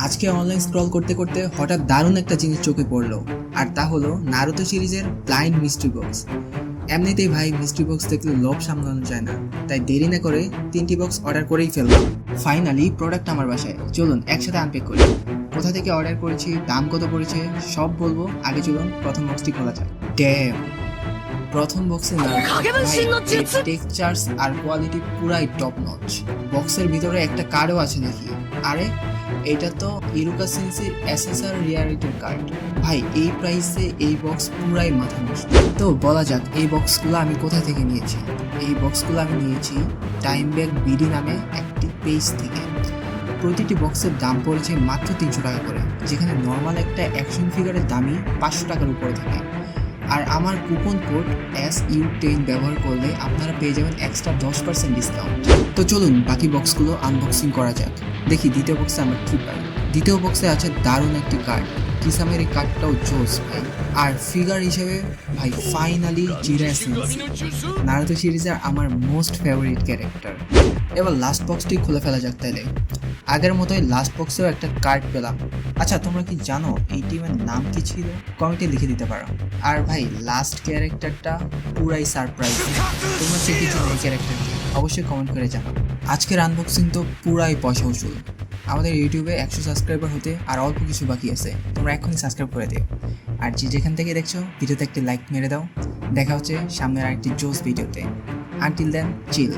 আজকে online scroll করতে করতে হঠাৎ দারুণ একটা জিনিস চোখে পড়লো, আর তা হলো নারুতো সিরিজের ব্লাইন্ড মিস্ট্রি বক্স। এমনিতেই ভাই মিস্ট্রি বক্স দেখলে লোভ সামলানো যায় না, তাই দেরি না করে 3টি বক্স অর্ডার করেই ফেললাম। ফাইনালি প্রোডাক্ট আমার বাসায়, চলুন একসাথে আনপ্যাক করি। কোথা থেকে অর্ডার করেছি, দাম কত পড়েছে সব বলবো। আগে চলুন প্রথম বক্সটি খোলা যাক। ড্যাম, প্রথম বক্সে টেক্সচার্স আর কোয়ালিটি পুরাই টপ নচ। বক্সের ভিতরে একটা কার্ডও আছে দেখি। আরে এটা তো ইরুকা সেন্সির এসএসআর রিয়ারিটির কার্ড। ভাই এই প্রাইসে এই বক্স পুরাই মাথা নষ্ট। তো বলা যাক এই বক্সগুলো আমি কোথা থেকে নিয়েছি। এই বক্সগুলো আমি নিয়েছি টাইম ব্যাগ বিডি নামে একটি পেজ থেকে। প্রতিটি বক্সের দাম পড়েছে মাত্র 300 টাকা করে, যেখানে নর্মাল একটা অ্যাকশন ফিগারের দামই 500 টাকার উপরে থাকে। আর আমার কুপন কোড SU10 ব্যবহার করলে আপনারা পেয়ে যাবেন এক্সট্রা 10% ডিসকাউন্ট। তো চলুন বাকি বক্সগুলো আনবক্সিং করা যাক। দেখি দ্বিতীয় বক্সে আমরা কি পাই। দ্বিতীয় বক্সে আছে দারুণ একটি কার্ড, কিসামের এই কার্ডটাও জোস ভাই। আর ফিগার হিসেবে ভাই ফাইনালি জিরা সেন্সি, নারুতো সিরিজের আমার মোস্ট ফেভারিট ক্যারেক্টার। এবার লাস্ট বক্সটি খুলে ফেলা যাক তাইলে। আগের মতোই লাস্ট বক্সেও একটা কার্ড পেলাম। আচ্ছা তোমরা কি জানো এই টিমের নাম কি ছিল? কমেন্টে লিখে দিতে পারো। আর ভাই লাস্ট ক্যারেক্টারটা পুরাই সারপ্রাইজ। তোমরা সে কিছু এই ক্যারেক্টার কি অবশ্যই কমেন্ট করে জানাও। আজকের আনবক্সিং তো পুরাই পয়সা উসুল। আমাদের ইউটিউবে 100 সাবস্ক্রাইবার হতে আর অল্প কিছু বাকি আছে, তোমরা এখনই সাবস্ক্রাইব করে দিও। আর যেখান থেকে দেখছো ভিডিওতে একটি লাইক মেরে দাও। দেখা হচ্ছে সামনের আরেকটি জোস ভিডিওতে। আনটিল দেন চিল।